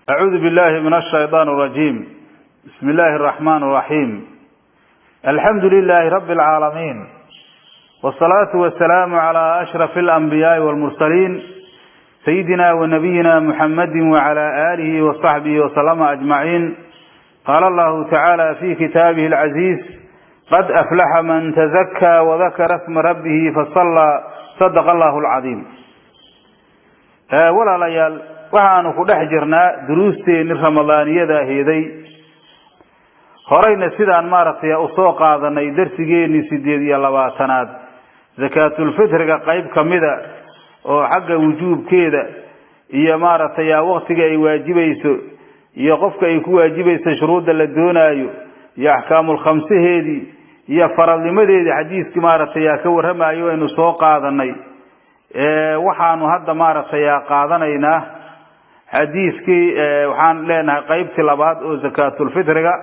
أعوذ بالله من الشيطان الرجيم. بسم الله الرحمن الرحيم. الحمد لله رب العالمين، والصلاة والسلام على أشرف الأنبياء والمرسلين سيدنا ونبينا محمد وعلى آله وصحبه وسلم أجمعين. قال الله تعالى في كتابه العزيز: قد أفلح من تزكى وذكر اسم ربه فصلى. صدق الله العظيم. ولا ليال waxaanu ku dhex jirnaa duruusteeni ramadaaniyada aheeday horeyna sidaan maaragtay u soo qaadanay darsigeeni 28aad zakaatul fitriga qayb kamida oo xagga wujuubkeeda iyo maaragtay waqtiga ay waajibayso iyo qofka ay ku waajibayso shuruuda la doonayo iyo ahkaamul khamsaheedii iyo faradnimadeedii xadiiskii maaragtay ka waramayo inuu soo qaadanay waxaanu hadda maaragtay qaadanaynaa حديثكي وحان لنا قيبتي لباد او زكاة الفطرة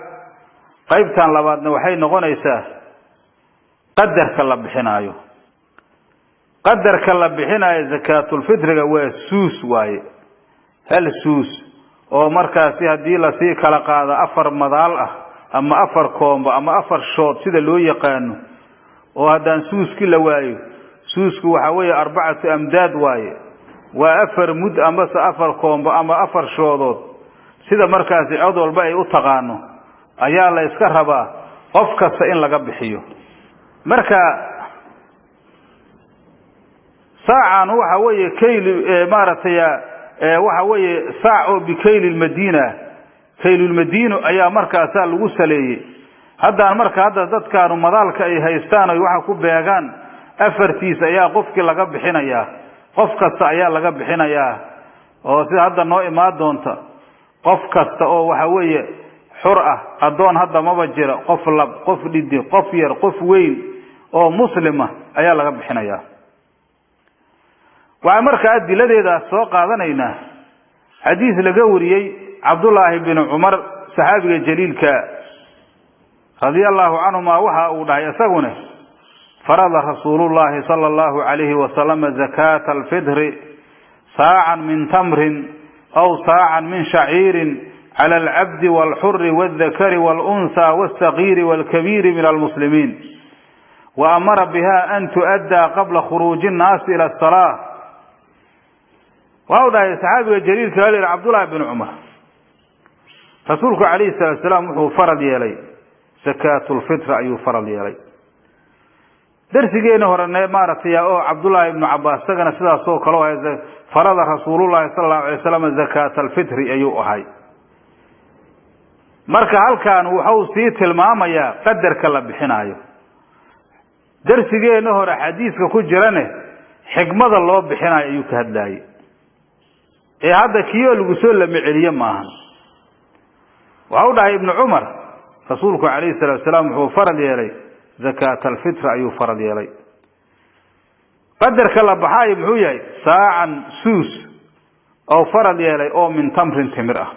قيبتان لبادنا وحي نغنيسا قدر كالله بحنايو قدر كالله بحنايو زكاة الفطرة وسوس واي هل سوس او مركاسي هدي لسي كالقادة افر مضالة اما افر كومب اما افر شوط سيدا لو يقانو وهدان سوس كلا واي سوس وحوي 4 امداد واي وافر مد اما افر كومب اما افر شودود sida markaas cod walba ay u taqaano ayaa la iska rabaa qof kasta in laga bixiyo marka saacan waxa weeye kayl maarataya waxa weeye saaco bi kayl madina ayaa markaas lagu saleeyay hadda dadkaanu madalka ay haystaan ay waxa ku beegan afartiis ayaa qofkii laga bixinayaa qof kasta ayaa laga bixinayaa oo sida hadda noo imaan doonta qof kasta oo waxa weeye xur ah adoon hadda ma jira qof lab qof dhidi qof yar qof weyn oo muslima ayaa laga bixinayaa waxa marka adiladeeda soo qaadanayna xadiis laga wariyay Abdullah ibn Umar saxaabiga jaliilka radiyallahu anhu ma waxa uu dhahay asaguna فرض رسول الله صلى الله عليه وسلم زكاة الفطر صاعا من تمر أو صاعا من شعير على العبد والحر والذكر والأنثى والصغير والكبير من المسلمين، وأمر بها أن تؤدى قبل خروج الناس إلى الصلاة. وهذا الصحابي الجليل كان عبد الله بن عمر رسولك عليه الصلاة والسلام فرض يلي زكاة الفطر أي فرض يلي درسينا هرنا مارتيا او عبد الله بن عباس سغنا سدا سو كلو فرض رسول الله صلى الله عليه وسلم زكاة الفطر ايو اهي marka halkaan wuxuu sii tilmaamaya qadarka la bixinayo darsigeena hore xadiiska ku jirane xigmada loo bixinayo ayuu ka hadlayay hadda kiyo lagu soo lama celiyo maahan waxa uu dhahay ibn Umar rasuulku kaleey salaam wuxuu farad yeelay زكاة الفطر أيو فرض يلي قدر كلا بحاي بحوياي ساعا سوس أو فرض يلي أو من تمر تمرة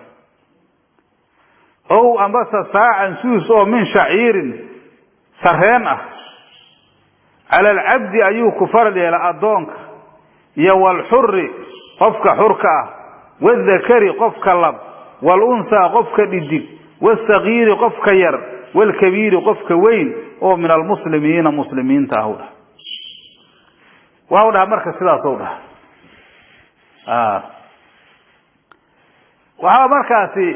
أو أنبس ساعا سوس أو من شعير سرهنة على العبد أيوك فرض يلي أدونك يو الحر قفك حركة والذكر قفك لب والأنثى قفك ديدي والصغير قفك ير والكبير قفك وين او من المسلمين مسلمين تاهودا وهذا مركز سدا سودا وها مركاسي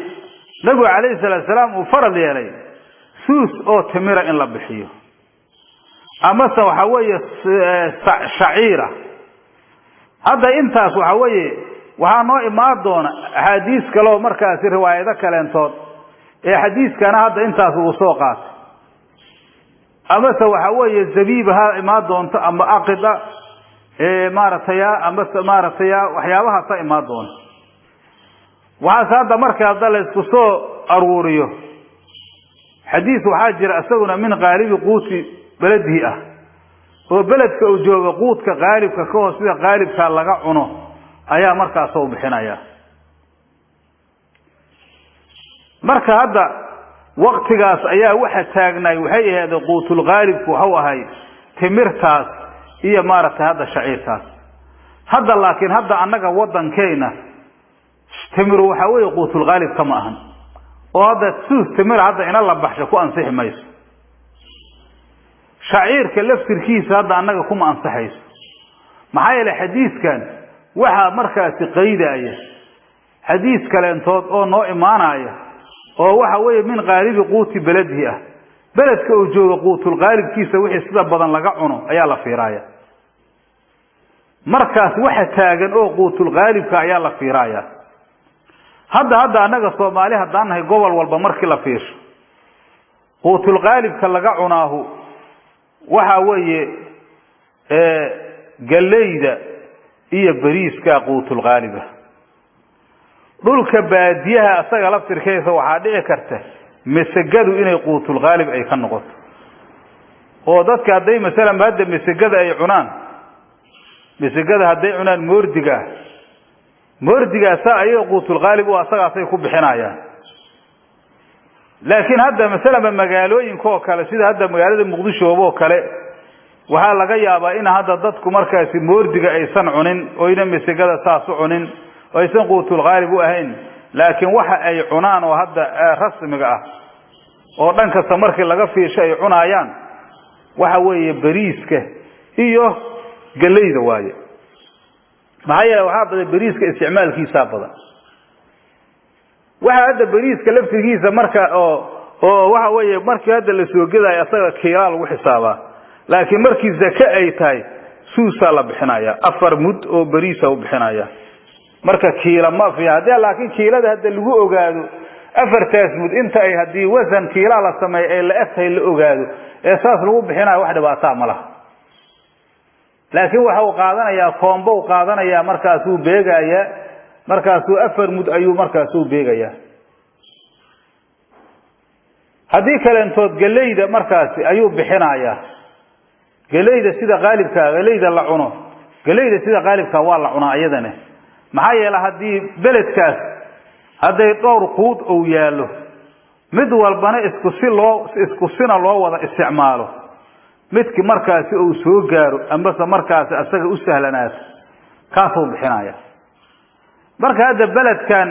نبي عليه الصلاه والسلام وفرض يلي سوس او تمره ان لا بخيو اما سو حويه شعيره هذا انتاس وحويه waxa noo imaan doona xadiis kale oo markaas riwaayada kale intood xadiiskana hadda intaas uu soo qaatay ama waxa weeye zabiibaha imaan doonto ama aqida maarataya ama maarataya waxyaabaha ta imaan doona waxa hadda marka la isku soo aruuriyo xadiis waxa jira asaguna min qaalibi quuti baladihi ah oo baladka uu joogo quudka qaalibka ka hoos sida qaalibka laga cuno ayaa markaas soo bixinaya marka hadda waqtigaas ayaa waxa taagnay waxay ahayd quutul qaalibku waxa ahay timirtaas iyo maarata hadda shaciirtaas hadda laakiin hadda anaga wadankeena تمر وحوي قوت الغالب كما أهن وهذا سوس تمر هذا إن الله بحش كو أنصح مايس شعير كلفت الكيس هذا أنك كم أنصحيس معايا الحديث كان وحا مركز قيدة أيه حديث كلام توض أو نوع إيمانية أو وحوي من غالب قوت بلده بلد كوجود قوت الغالب كيس وحي سبب بدن لقعنه أيالا في راية مركز وحا تاجن أو قوت الغالب كأيالا في راية هذا أنك الصومالي هذا أنه قول والبمرك لفيش قوت الغالب كلقعناه وحوي قليدة إيه بريس كقوت الغالبة dhulka baadiyaha asaga laftirkeeda waxa dhici karta masagadu inay quutul gaalib ay ka noqoto oo dadka haday midalan hadda masagada ay cunaan masagada haday cunaan moordiga saa ay quutul gaalib oo asaga ay ku bixinayaan laakiin hadda midalan magaalooyinka oo kale sida hadda magaalada Muqdisho oo kale waxa laga yaabaa in hadda dadku markaasi moordiga ay san cunin oo ina masagada saas u cunin ويسن قوت الغالب وهين لكن وحا أي عنان وهذا رسمي ودنك سمرك لغا في شيء عنايان وحا وي بريسك إيوه قليد واي معايا لو حابة بريسك استعمال كيسا بدا وحا هذا بريسك لفت كيسا مركا وحا وي مركا هذا اللي سوى كذا يصير كيال وحسابا لكن مركي الزكاة أي تاي سوسا لبحنايا أفر مد أو بريسة وبحنايا marka kiila ma fi hadii laakiin kiilada hadda lagu ogaado afartaas mud inta ay hadii wasan kiila la sameey ee la afhay la ogaado ee saas lagu bixinayo wax dhibaato ma laha laakiin waxa uu qaadanayaa koombo uu qaadanayaa markaas uu beegaya markaas uu afar mud ayuu markaas uu beegaya hadii kale intood galeyda markaas ayuu bixinayaa galeyda sida qaalibka galeyda la cuno galeyda sida qaalibka waa la cunaa ayadana maxaa yeelay hadii beledkaas haday dhowr quud oo yaalo mid walbana isku sina loo wada isticmaalo midki markaas uu soo gaaro ama markaas asaga u sahlanaas kaasoo bixinaya marka hada beledkan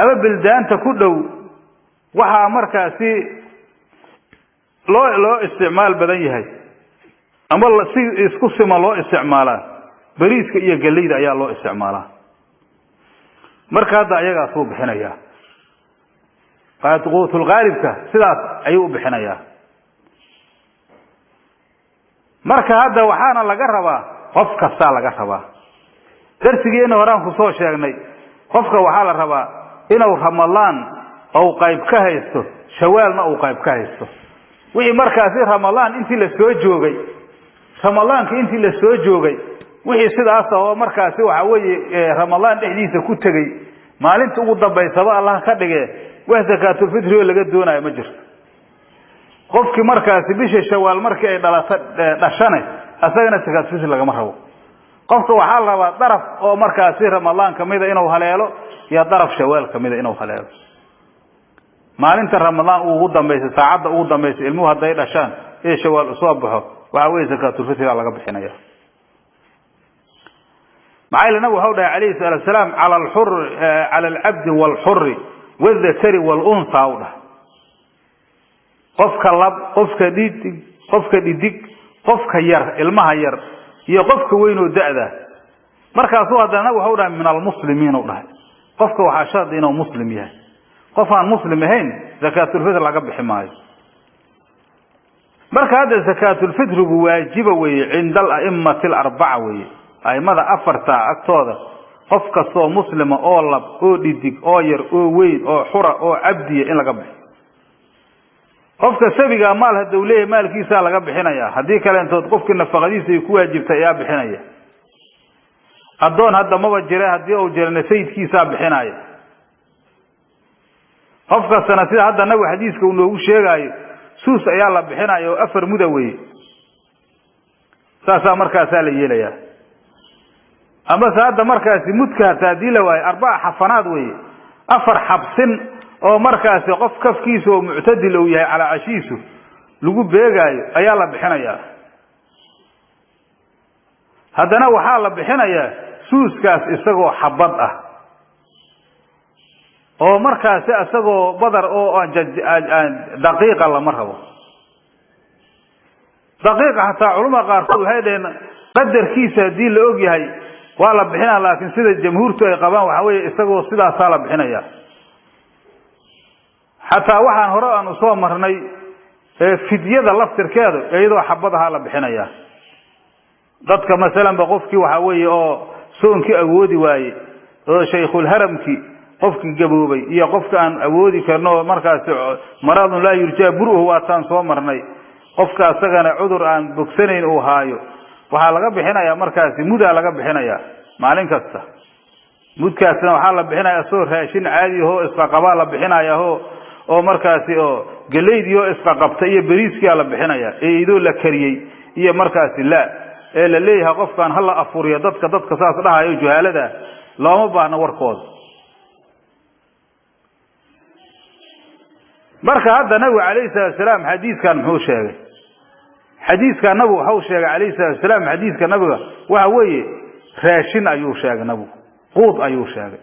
aba bildaanta ku dhow waxa markaas loo isticmaal badan yahay ama si isku sima loo isticmaalaa bariiska iyo galeyda ayaa loo isticmaalaa marka hada ayaga soo bixinaya qaadquutul gaalibka sidaas ayuu bixinaya marka hada waxaana laga rabaa qof kasta laga rabaa darsigeena horaan ku soo sheegnay qofka waxa la rabaa inuu ramadaan oo qayb ka haysto shawaalna uu qayb ka haysto wixii markaas ramadaan intii la soo joogay ramadaanka intii la soo joogay wixii sidaas oo markaas waxa weeye ramadaan dhexdiisa ku tagay maalinta ugu dambeysaba Allah ka dhigay wax zakaatul fitr laga doonayo ma jirto qofkii markaas bisha shawaal markii ay dhashane asagana zakaatul fitr laga rabo qofka waxa la rabaa daraf oo markaas ramadaan kamida inuu haleelo ya daraf shawaal kamida inuu haleelo maalinta ramadaan ugu dambeysay saacada ugu dambeysay ilmuhu haday dhashaan ee shawaal soo baxo waxa weeye zakaatul fitr laga bixinaya معايا النبي هؤلاء عليه الصلاة والسلام على الحر على العبد والحر والذكر والأنثى هؤلاء قفك اللب قفك ديدك قفك ير المهير يقفك وينو دعده مركز هذا النبي هؤلاء من المسلمين هؤلاء قفك وحاشات إنه مسلم يعني قفان مسلمين زكاة الفطر لقب حماية مركز هذا زكاة الفطر واجبة عند الأئمة الأربعة أي ماذا أفرتا أكتوذا قفك صو مسلم أو لب أو ديدك أو ير أو وين أو حرة أو عبدية إن لقبح قفك سبق مال هالدولية مال كيسا لقبح هنايا هديك لأن قفك النفقديس يكون واجب تياب هنايا الدون هذا موجره هدي أو جرنا سيد كيسا بحنايا قفك السنة هذا نوي حديثك ونوه شيء سوس أيالا بحنايا وأفر مدوي ساسا مركا سالي يليا أما هذا مركز مدكها تاديله وهي 4 حفنات وهي أفر حبسن أو مركز قف كف كيسه معتدل وهي على عشيسه لقوا بيجاي أيالا بحنايا هذا نوع حال بحنايا سوس كاس استجوا حبضة oo markaas asagoo badar oo daqiiqa la marhabo daqiiqa hatta culumada qaarkood waxay dhaheen qadarkiisa hadii la og yahay waa la bixinaa laakiin sida jamhuurtu ay qabaan waxa weeye isagoo sidaas la bixinaya hatta waxaan hore aan soo marnay fidyada laftirkeedu iyadoo xabadaha la bixinaya dadka masalan qofkii waxa weeye oo soonkii awoodi waaye oo shaykhul haramki qofkii gaboobay iyo qofka aan awoodi karno markaas maradun la yurjaa buruhu waataan soo marnay qofka asagana cudur aan bogsanayn oo haayo waxa laga bixinaya markaas muda laga bixinaya maalin kasta mudkaasna waxa la bixinaya soo raashin caadi oo isqa qaba la bixinaya oo markaas oo galeediyo isqa qabta iyo bariiska la bixinaya eedo la kariyay iyo markaas la ee la leeyahay qofkan hal afuriyo dadka saas dhahayo juhaalada looma baahna warkood marka hadda nabi kaleey salaam xadiiskan muxuu sheegay xadiiskan nabi wuxuu sheegay kaleey salaam xadiiska nabiga waxa weeye raashin ayuu sheegay nabi quud ayuu sheegay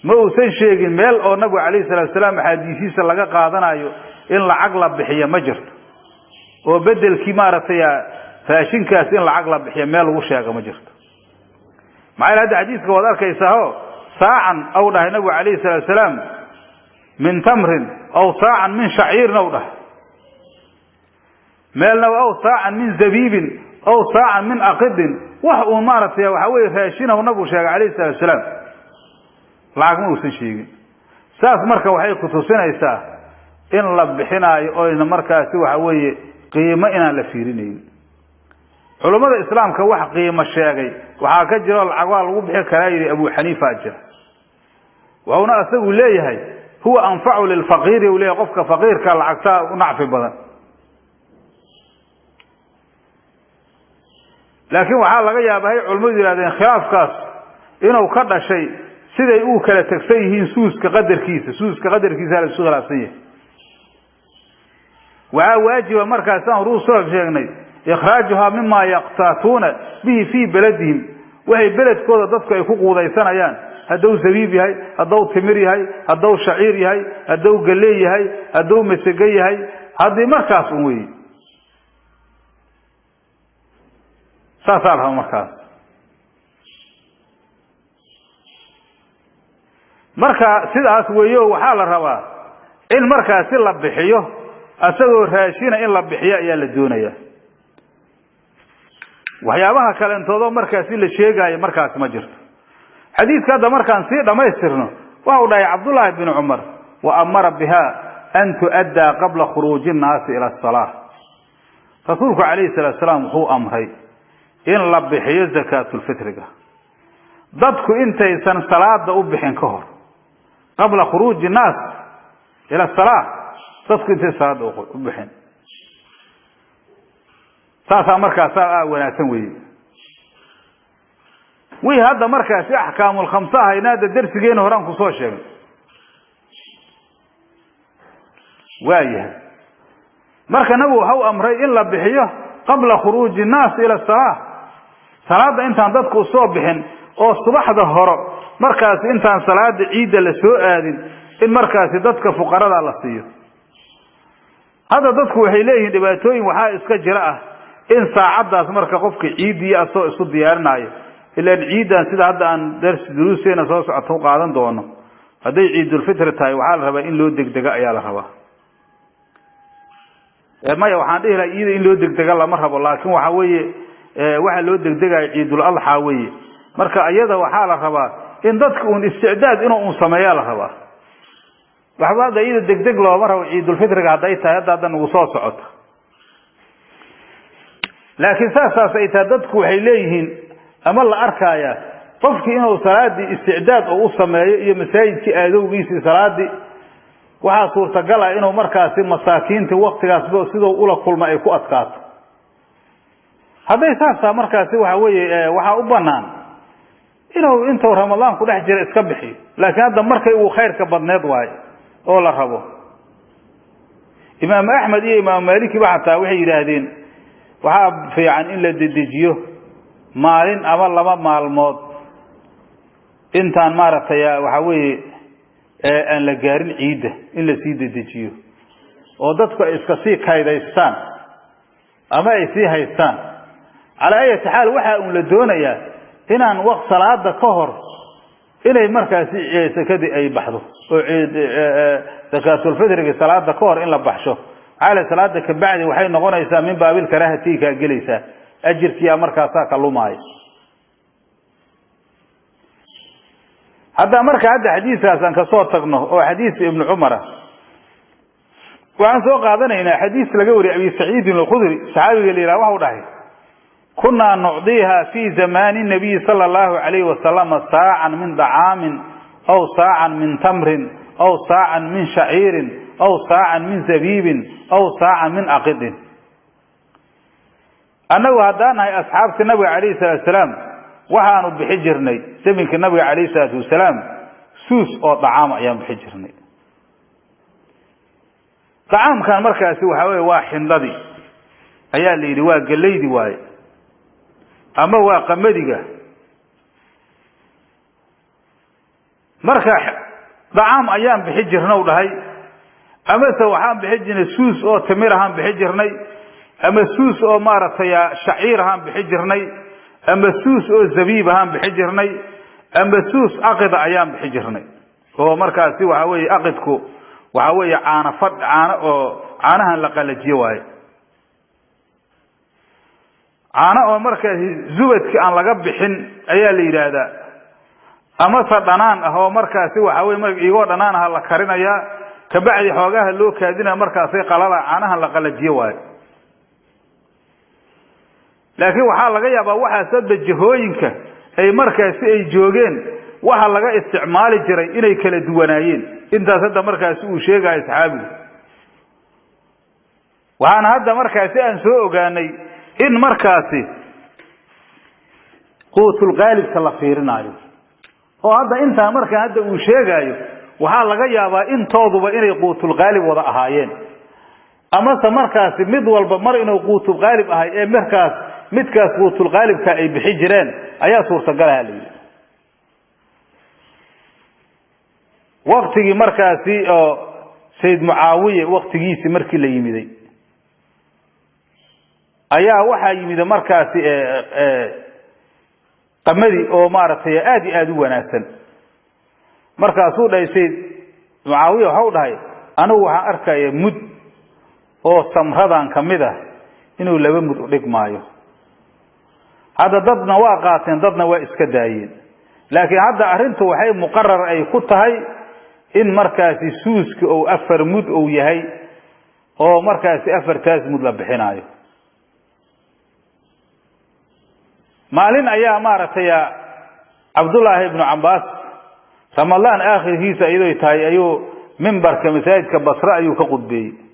ma uusan sheegin meel oo nabi kaleey salaam xadiisiisa laga qaadanayo in lacag la bixiyo ma jirto oo bedelkii maaratay raashinkaas in lacag la bixiyo meel lagu sheego ma jirto maxay hada xadiiska wada arkaysaa saacan aw dhahay nabi kaleey salaam من تمر أو صاعا من شعير نوضح مالنا أو صاعا من زبيب أو صاعا من أقد وحو مارتها وحوي فاشينه ونبو شاق عليه السلام لعق موسن شيء ساس مركا وحي قطوسين إيسا إن لبحنا يقولنا مركا سوى حوي قيمة إنا لفيرينين علماء الإسلام كوح قيمة الشاقي وحاكا جرى العقوال وبحي كرايري أبو حنيفة أجر وهنا أسأل ليه هو أنفع للفقير وليه قفك فقير كالعكساء ونعفي بدن لكن وحال لغا يابهي علماء يرادين خلاف كاس إنه كرد شيء سيدا يؤكل تكسيهين سوس كقدر كيسة للسوغ العصية وواجب مركزان روسوها بشيغني إخراجها مما يقتاتون به في بلدهم وهي بلد كودة ضدك يفوقوا ذيسان أيان هدو زبيب يهي هدو تمر يهي هدو شعير يهي هدو قلي يهي هدو مسقي يهي هذه مركز أموي ساسالها مركز سيداس ويو وحال الروا إن مركز إلا بحيه أسدو راشين إلا بحيه إيا لدونيه وحيابها كالانتوضو مركز إلا شيقاي مركز مجرد حديث كذا مركان سيدا ما يسرنا وهو عبد الله بن عمر وأمر بها أن تؤدى قبل خروج الناس إلى الصلاة رسولك عليه الصلاة والسلام هو أمري إن لبحي زكاة الفطر ضدك انت يسان صلاة أبحين كهر قبل خروج الناس إلى الصلاة ضدك انت صلاة أبحين ساسا مركا ساء وناسوي وي هذا مركز أحكام الخمسة هينادى الدرس جينا هرانكو صوشي وايه مركز نبو هو أمري إلا بحيه قبل خروج الناس إلى الصلاة صلاة انت عندك صوبحن أو الصباح ظهر مركز انت عن صلاة عيد لسوء آذن المركز ضدك فقراء على الصيف هذا ضدك وحيليه دباتوين وحائس كجراء إن ساعدت مركز قفك عيدي أسوء صد ديارنا إلا العيد سيدا هذا عن درس دروسين أساس أتوقع عن دونه هذا عيد الفطر تاي وحال ربا إن لو دقدقاء يا لهبا ما يوحان إيه لعيد إن لو دقدقاء لا مرحبا لكن وحاوي waxa loo degdegay ciidul adha weeye marka ayada waxa la rabaa in dadku uu isticdaad inuu sameeyo la rabaa waxba ayada degdeg loo maro ciidul fitriga haday tahay hadan ugu soo socoto laakiin saas ay tahay dadku waxay leeyihiin ama la arkaya qofkii inuu salaadi isticdaad uu sameeyo iyo masaajidkii aadowgiisa salaadi waxa suurtagal ah inuu markaas masaakiinta waqtigaas sidoo ula kulma ay ku adkaato هذا يسافر مركز waxa u banaan inuu inta Ramadan ku dhex jiro iska bixi laakiin hada markay uu khayrka badneed waay oo la rabo Imam Ahmad iyo Imam Malik waxaa waxay yiraahdeen waxa fiican in la dedejiyo maalin ama laba maalmood intaan maartay waxa aan la gaarin ciida in la sii dedejiyo oo dadku ay iska sii kaydaystaan ama ay sii haystaan ala ay taxal waxa uu la doonayaa inaan waqt salaada ka hor inay markaasi sakadi ay baxdo oo zakatul fidriga salaada ka hor in la baxsho على صلاة كبعد وحين نقول إنسان من باب الكراهة كجلسة أجر فيها مركز كلو ماي هذا مركز هذا حديث أصلا كصوت تقنه أو حديث ابن عمر وعن سوق هذا هنا حديث لجوري أبي سعيد الخدري صحابي اللي رواه وراهي كنا نعطيها في زمان النبي صلى الله عليه وسلم ساعا من طعام أو ساعا من تمر أو ساعا من شعير أو ساعا من زبيب أو ساعا من عقد أنا وهدانا أصحاب النبي عليه الصلاة والسلام وحانوا بحجرني سمك النبي عليه الصلاة والسلام سوس أو طعام أيام بحجرني طعام كان مركز وحوي واحد لذي أيام اللي رواق قلي دواي أما واقع مدقة مركز طعام أيام بحجرنا ولهي أما سوحان بحجرنا سوس أو تمرهم بحجرني أما سوس أو مارتيا شعيرهم بحجرني أما سوس أو زبيبهم بحجرني أما سوس أقض أيام بحجرني هو مركز وحوي أقضكو وحوي عانا فد عانها لقال جواي عانا أو مركز زبدك أن لقب حن أيالي هذا أما صدنان هو مركز وحوي يقول أنانها لكرين يا كبعد حوجها اللو كادنا مركز قللا عانها لقال جواي لكن waxaa laga yaabaa waxa sabab jihooyinka ay markaas ay joogeen waxa laga isticmaali jiray inay kala duwanaayeen intaas hadda markaas uu sheegay saxaabi waxaan hadda markaas aan soo ogaanay in markaas quutul qaalib kala fiirinayo oo hadda inta markaa hadda uu sheegayo waxa laga yaabaa intooduba inay quutul qaalib wada ahaayeen ama markaas mid walba mar inuu quutul qaalib ahay ee markaas midkaas quutul qaalibka ay bixi jireen ayaa suurtagal ah leeyahay waqtigi markaasi oo Sayyid Muawiya waqtigiisa markii la yimiday ayaa waxa yimid markaasi qamadi oo maartay aad u wanaagsan markaas uu dhaysay Muawiya waxa uu dhahay anigu waxaan arkay mud oo samradan kamida inuu laba mud u dhigmaayo هذا ضدنا واقعين ضدنا واسكدايين لكن هذا أرنته وحي مقرر أي خطهي إن مركز سوسك أو أفر مد أو يهي أو مركز أفر تاز مد لبحناي مالين أيام مارت يا عبد الله بن عباس رمضان آخر هيس أيضا يتهي أيو منبر كمساجد كبصراء أيو كقدبي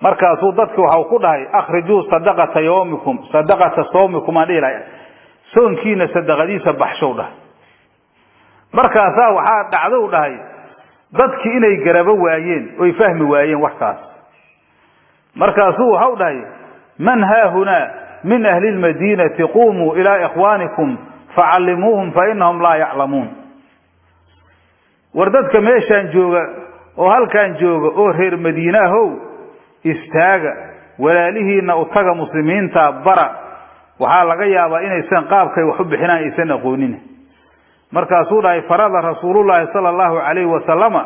markaas uu dadku waxa uu ku dhahay akhrijuu sadaqata yawmikum sadaqata sawmikum adila soonkiina sadaqadiisa baxshow dhahay markaas waxa dhacdo u dhahay dadkii inay garaba waayeen oo fahmi waayeen waxkaas markaas uu waxa u dhahay man ha huna min ahli almadinati qumu ila ikhwanikum fa'allimuhum fa innahum la ya'lamun wardadka meeshan jooga oo halkan jooga oo reer Madiina ahow istaaga walaalihiina u taga muslimiinta bara waxa laga yaabaa inaysan qaabkay wax u bixinaan aysan aqoonin markaas uu dhahay farada rasuulullaahi sallallahu alayhi wa sallama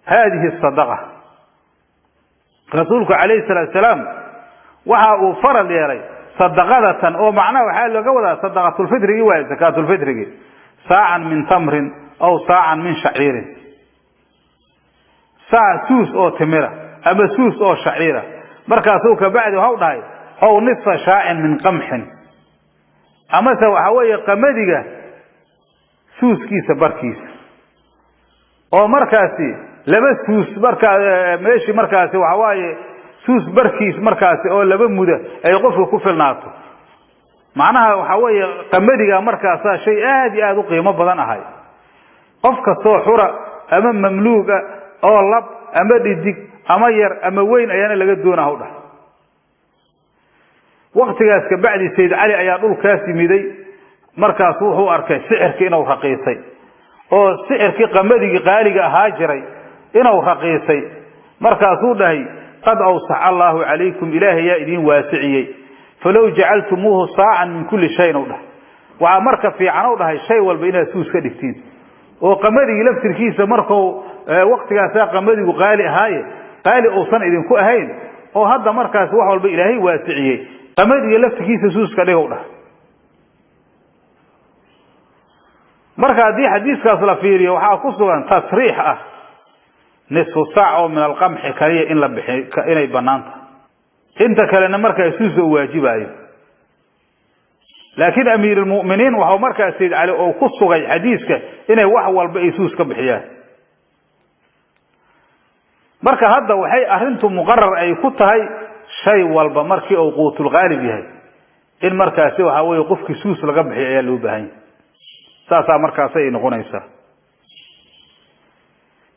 هذه الصدقه rasuulku alayhi salaam waxa uu farad yeelay sadaqadatan oo macna waxa laga wadaa sadaqatul fidri iyo zakatul fidri sa'an min tamrin aw sa'an min sha'irin sa'sus oo timira أما سوس أو شعيرة مركزه كبعد وهو ضاي أو نصف شاع من قمح أما سوى حوالي قمدقة سوس كيس بركيس أو مركزي لبس سوس ماشي مركزي وحوالي سوس بركيس مركزي أو لبس مدة أي قفل كفل ناطه معناها حوالي قمدقة مركزها شيء آدي قيمة بدنا هاي قفك الصحورة أمام مملوكة أو اللب أما ديك أما ير أما وين أيانا لقد دونه هذا وقت جالس كبعد السيد علي أيانول كاسي ميدي مركز هو أركان سعر كأنه حقيقي oo sicirkii qamadigi qaaliga ahaa jiray inuu raqiisay markaasuu dhahay qad awsa'a Allahu alaykum ilaahi ya idin waasiciyay falaw ja'altumuhu sa'an min kulli shay'in udah waa marka fiican u dhahay shay walba inaad suus ka dhigtiin oo qamadigi laftirkiisa markuu waqtigaas qamadigu qaali ahaaye qaali uusan idin ku ahayn oo hadda markaas wax walba ilaahi waasiciyay qamadiga laftirkiisa suus ka dhigo dhahay marka hadii xadiiskaas la fiiriyo waxa ku sugan tasriix ah nisfu saa'a min al-qamhi kaliya in la bixi inay banaanta inta kalena marka suus oo waajibayo laakiin amiir al-mu'miniin waxa marka sayd cali oo ku sugay xadiiska inay wax walba ay suus ka bixiyaan marka hadda waxay arintu muqarrar ay ku tahay shay walba markii uu quutul ghalib yahay in markaas waxa weey qofkii suus laga bixiyo ayaa loo baahan saasa markaas ay noqonaysaa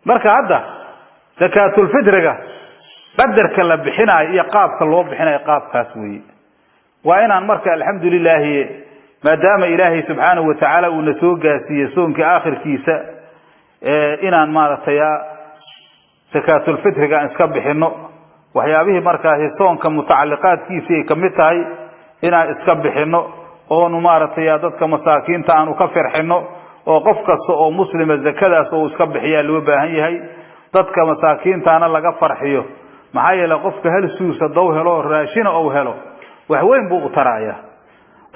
marka hadda zakatul fitriga qadarka la bixinayo iyo qaabka loo bixinayo qaabkaas weey waa inaan marka alxamdulillah maadaama ilaahi subhanahu wa ta'ala uu nasoo gaasiyo soonka aakhirkiisa inaan maartay zakatul fitriga iska bixino waxyaabihii markaas soonka mutacalliqaadkiisa ay kamid tahay inaan iska bixino oo nu maartay dadka masaakiinta aanu ka farxino oo qof kasta oo muslima zakadaas oo iska bixiya loo baahan yahay dadka masaakiintaana laga farxiyo maxaa yeelay qofka hal suusa doow helo raashin oo helo wax weyn buu u taraaya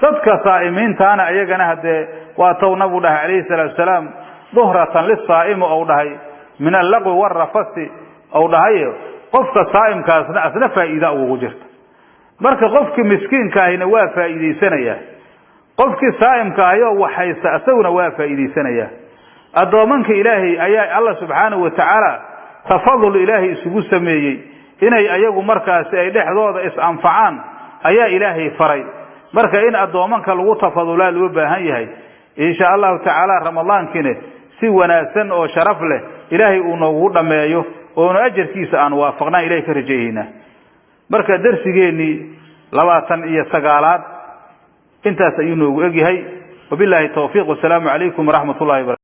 dadka saa'imiintaana ayagana hadee waa taw nabi dhahay alayhi salaatu salaam dhuhratan lis-saa'im oo dhahay min al-laqwi war-rafasi oo dhahay qofka saa'imkaasna asna faa'iido ugu jirta marka qofkii miskiinka ahina waa faa'iideysanaya qofkii saa'imka ayo waxaysa asaguna waa faa'iideysanaya adoomanka ilaahi ayaa Allah subhanahu wa ta'ala tafadul ilaahi isugu sameeyay inay ayagu markaas ay dhexdooda is anfacaan ayaa ilaahi faray marka in adoomanka lagu tafadulaa loo baahan yahay insha Allah ta'ala ramadaankiina si wanaagsan oo sharaf leh ilaahi uu noogu dhameeyo oo ajirkiisa aan waafaqnaa ilaahi ka rajeeyna marka darsigeeni 29 intaas ayuu noogu egyahay wabillahi tawfiiq wa salaamu alaykum wa rahmatullahi wa barakatuh